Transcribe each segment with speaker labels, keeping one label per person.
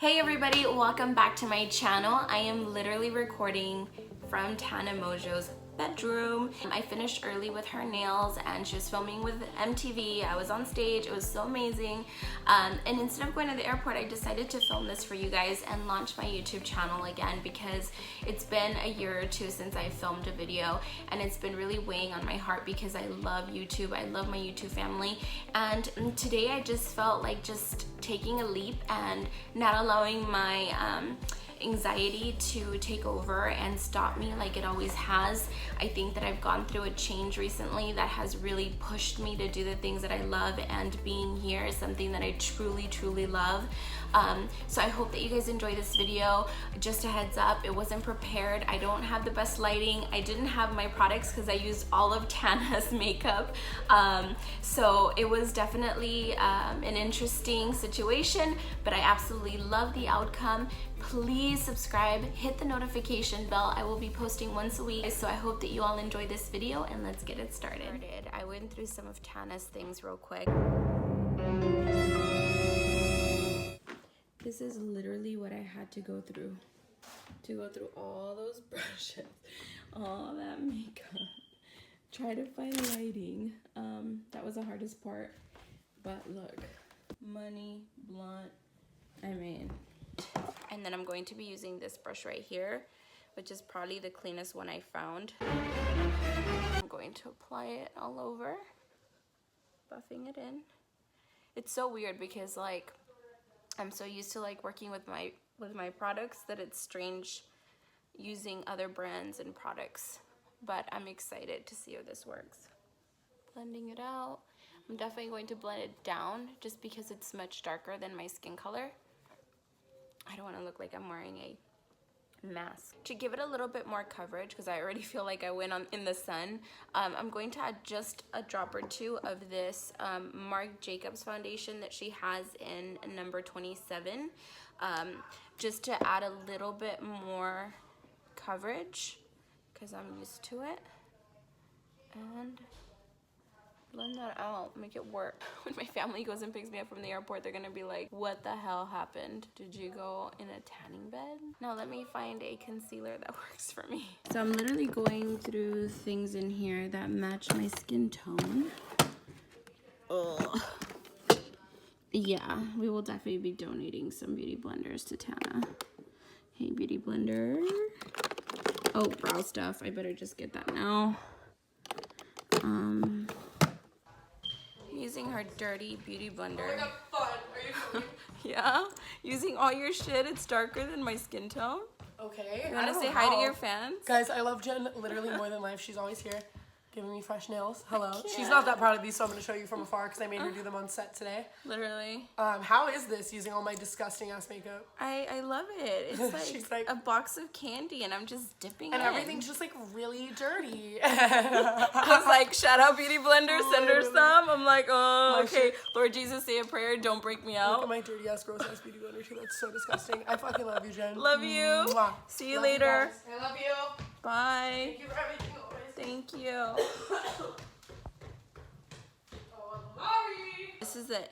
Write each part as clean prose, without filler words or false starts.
Speaker 1: Hey everybody, welcome back to my channel. I am literally recording from Tana'S' bedroom. I finished early with her nails and she was filming with MTV. I was on stage, it was so amazing. And instead of going to the airport, I decided to film this for you guys and launch my YouTube channel again because it's been a year or two since I filmed a video and it's been really weighing on my heart because I love YouTube. I love my YouTube family. And today I just felt like just taking a leap and not allowing my anxiety to take over and stop me like it always has. I think that I've gone through a change recently that has really pushed me to do the things that I love, and being here is something that I truly love. So I hope that you guys enjoy this video. Just a heads up, it wasn't prepared. I don't have the best lighting. I didn't have my products because I used all of Tana'S makeup. So it was definitely an interesting situation, but I absolutely love the outcome. Please subscribe, hit the notification bell. I will be posting once a week, so I hope that you all enjoy this video, and let's get it started. I went through some of Tana'S things real quick. This is literally what I had to go through all those brushes, all that makeup, try to find lighting. That was the hardest part, but look, money, blunt, I mean. And then I'm going to be using this brush right here, which is probably the cleanest one I found. I'm going to apply it all over, buffing it in. It's so weird because like I'm so used to like working with my products that it's strange using other brands and products, but I'm excited to see how this works. Blending it out. I'm definitely going to blend it down just because it's much darker than my skin color. I don't want to look like I'm wearing a mask. To give it a little bit more coverage, because I already feel like I went on in the sun, I'm going to add just a drop or two of this Marc Jacobs foundation that she has in number 27, just to add a little bit more coverage because I'm used to it. And blend that out, make it work. When my family goes and picks me up from the airport, they're gonna be like, what the hell happened? Did you go in a tanning bed? Now let me find a concealer that works for me. So I'm literally going through things in here that match my skin tone. Ugh. Yeah, we will definitely be donating some beauty blenders to Tana. Hey, beauty blender. Oh, brow stuff. I better just get that now. Using her dirty beauty blender. Oh my God, are you yeah? Using all your shit, it's darker than my skin tone. Okay. You wanna say hi to your fans?
Speaker 2: Guys, I love Jen literally more than life. She's always here giving me fresh nails. Hello. She's not that proud of these, so I'm gonna show you from afar because I made her do them on set today.
Speaker 1: Literally.
Speaker 2: How is this using all my disgusting ass makeup?
Speaker 1: I love it. It's like, she's like a box of candy and I'm just dipping
Speaker 2: and
Speaker 1: in.
Speaker 2: Everything's just like really dirty.
Speaker 1: I was like, shout out beauty blender, send her some. I'm like, oh, okay. Lord Jesus, say a prayer, don't break me out.
Speaker 2: Look at my dirty ass gross ass beauty blender too. That's so disgusting. I fucking love you, Jen.
Speaker 1: Love you.
Speaker 2: Mwah.
Speaker 1: See you later.
Speaker 2: I love you.
Speaker 1: Bye.
Speaker 2: Thank you for everything always.
Speaker 1: Thank you.
Speaker 2: Oh, I'm sorry.
Speaker 1: This is the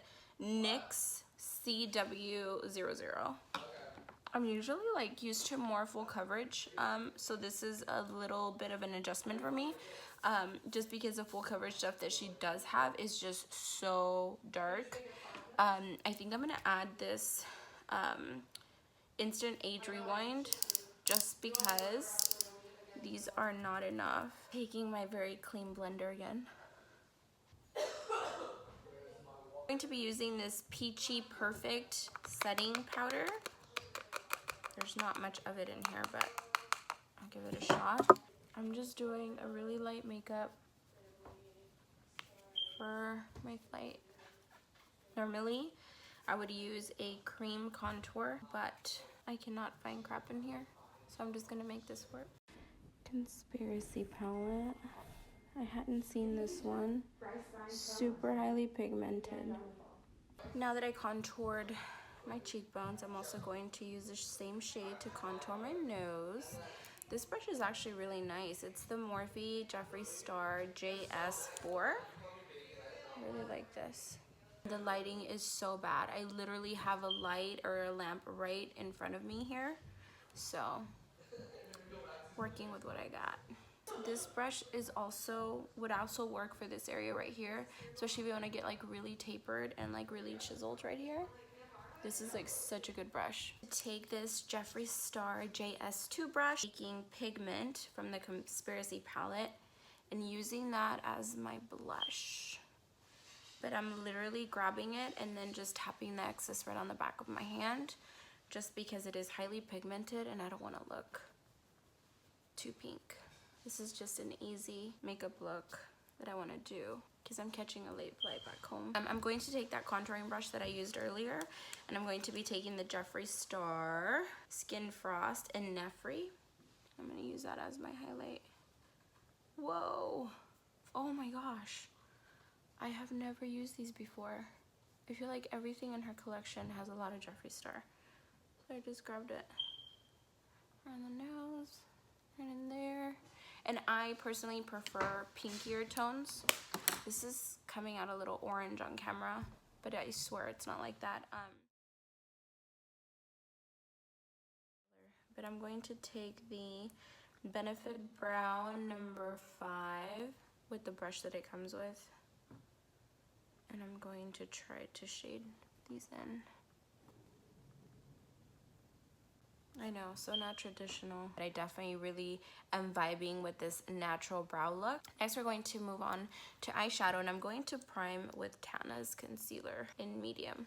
Speaker 1: NYX CW00. I'm usually like used to more full coverage, so this is a little bit of an adjustment for me, just because the full coverage stuff that she does have is just so dark. I think I'm gonna add this Instant Age Rewind just because these are not enough. Taking my very clean blender again. I'm going to be using this Peachy Perfect setting powder. There's not much of it in here, but I'll give it a shot. I'm just doing a really light makeup for my flight. Normally, I would use a cream contour, but I cannot find crap in here, so I'm just gonna make this work. Conspiracy palette. I hadn't seen this one. Super highly pigmented. Now that I contoured my cheekbones, I'm also going to use the same shade to contour my nose. This brush is actually really nice. It's the Morphe Jeffree Star JS4. I really like this. The lighting is so bad. I literally have a light or a lamp right in front of me here. So, working with what I got. This brush would also work for this area right here, especially if you want to get like really tapered and like really chiseled right here. This is like such a good brush. Take this Jeffree Star JS2 brush, taking pigment from the Conspiracy palette and using that as my blush. But I'm literally grabbing it and then just tapping the excess right on the back of my hand, just because it is highly pigmented and I don't want to look too pink. This is just an easy makeup look that I want to do because I'm catching a late flight back home. I'm going to take that contouring brush that I used earlier, and I'm going to be taking the Jeffree Star Skin Frost and Nefri. I'm going to use that as my highlight. Whoa. Oh my gosh. I have never used these before. I feel like everything in her collection has a lot of Jeffree Star. So I just grabbed it around the nose, right in there. And I personally prefer pinkier tones. This is coming out a little orange on camera, but I swear it's not like that. But I'm going to take the Benefit Brown number 5 with the brush that it comes with. And I'm going to try to shade these in. I know, so not traditional, but I definitely really am vibing with this natural brow look. Next, we're going to move on to eyeshadow, and I'm going to prime with Tana'S concealer in medium.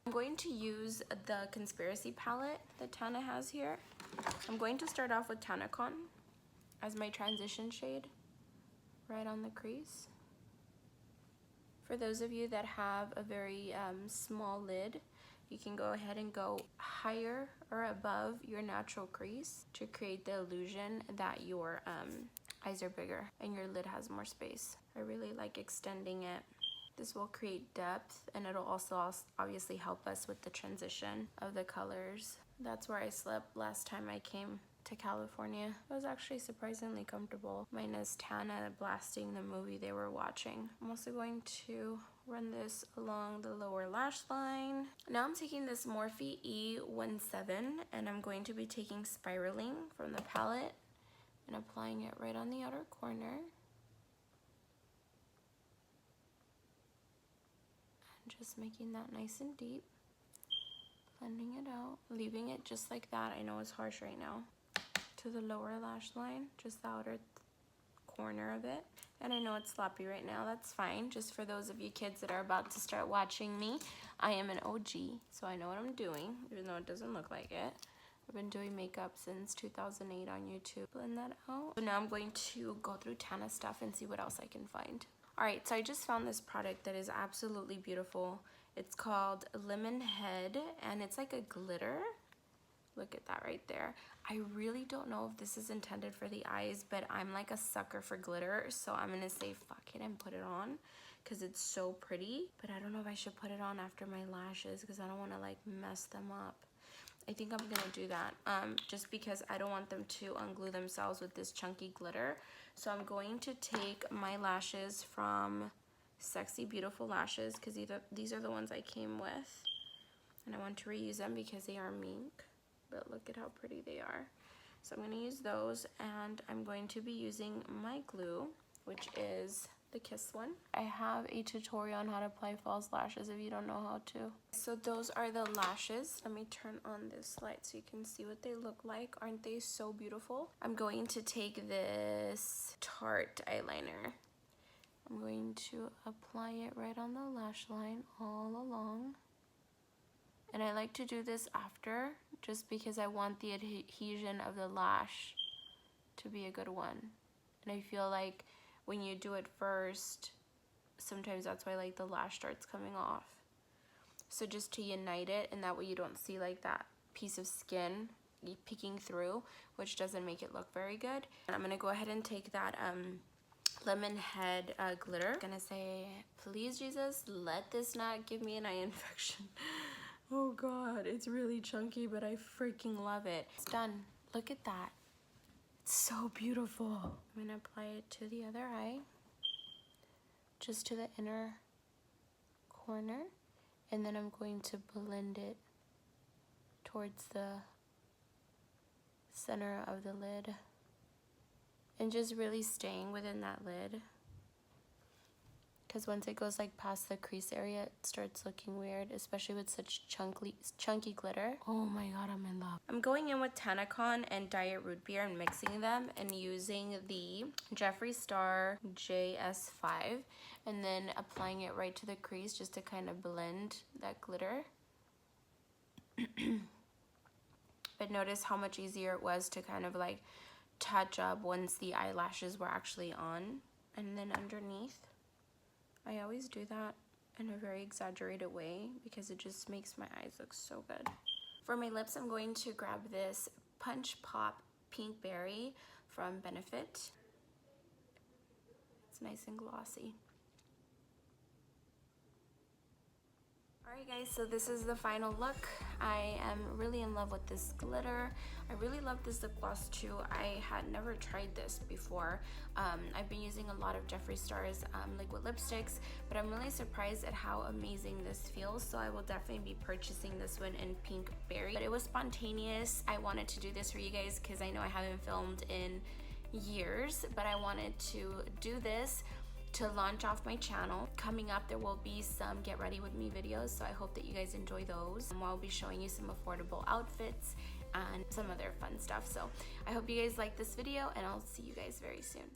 Speaker 1: I'm going to use the Conspiracy palette that Tana has here. I'm going to start off with Tana'S as my transition shade right on the crease. For those of you that have a very small lid, you can go ahead and go higher or above your natural crease to create the illusion that your eyes are bigger and your lid has more space. I really like extending it. This will create depth, and it'll also obviously help us with the transition of the colors. That's where I slept last time I came to California. It was actually surprisingly comfortable, minus Tana blasting the movie they were watching. I'm also going to run this along the lower lash line. Now I'm taking this Morphe E17, and I'm going to be taking Spiraling from the palette and applying it right on the outer corner. And just making that nice and deep. Blending it out, leaving it just like that. I know it's harsh right now. To the lower lash line, just the outer corner of it. And I know it's sloppy right now, that's fine. Just for those of you kids that are about to start watching me, I am an OG, so I know what I'm doing, even though it doesn't look like it. I've been doing makeup since 2008 on YouTube. Blend that out. So now I'm going to go through Tana stuff and see what else I can find. Alright, so I just found this product that is absolutely beautiful. It's called Lemon Head, and it's like a glitter. Look at that right there. I really don't know if this is intended for the eyes, but I'm like a sucker for glitter, so I'm gonna say fuck it and put it on because it's so pretty. But I don't know if I should put it on after my lashes because I don't want to like mess them up. I think I'm gonna do that just because I don't want them to unglue themselves with this chunky glitter. So I'm going to take my lashes from Sexy Beautiful Lashes because these are the ones I came with, and I want to reuse them because they are mink. But look at how pretty they are. So I'm going to use those, and I'm going to be using my glue, which is the Kiss one. I have a tutorial on how to apply false lashes if you don't know how to. So those are the lashes. Let me turn on this light so you can see what they look like. Aren't they so beautiful? I'm going to take this Tarte eyeliner. I'm going to apply it right on the lash line all along. And I like to do this after, just because I want the adhesion of the lash to be a good one. And I feel like when you do it first, sometimes that's why like the lash starts coming off. So just to unite it, and that way you don't see like that piece of skin peeking through, which doesn't make it look very good. And I'm gonna go ahead and take that Lemon Head glitter. I'm gonna say, please Jesus, let this not give me an eye infection. Oh god, it's really chunky, but I freaking love it. It's done. Look at that. It's so beautiful. I'm gonna apply it to the other eye. Just to the inner corner, and then I'm going to blend it towards the center of the lid, and just really staying within that lid, because once it goes like past the crease area, it starts looking weird, especially with such chunky glitter. Oh my god, I'm in love. I'm going in with Tana'S and Diet Root Beer and mixing them and using the Jeffree Star JS5, and then applying it right to the crease just to kind of blend that glitter. But notice how much easier it was to kind of like touch up once the eyelashes were actually on. And then underneath, I always do that in a very exaggerated way because it just makes my eyes look so good. For my lips, I'm going to grab this Punch Pop Pink Berry from Benefit. It's nice and glossy. Alright guys, so this is the final look. I am really in love with this glitter. I really love this lip gloss too. I had never tried this before. I've been using a lot of Jeffree Star's liquid lipsticks, but I'm really surprised at how amazing this feels. So I will definitely be purchasing this one in Pink Berry. But it was spontaneous. I wanted to do this for you guys because I know I haven't filmed in years, but I wanted to do this to launch off my channel. Coming up, there will be some get ready with me videos, so I hope that you guys enjoy those. I'll be showing you some affordable outfits and some other fun stuff. So I hope you guys like this video, and I'll see you guys very soon.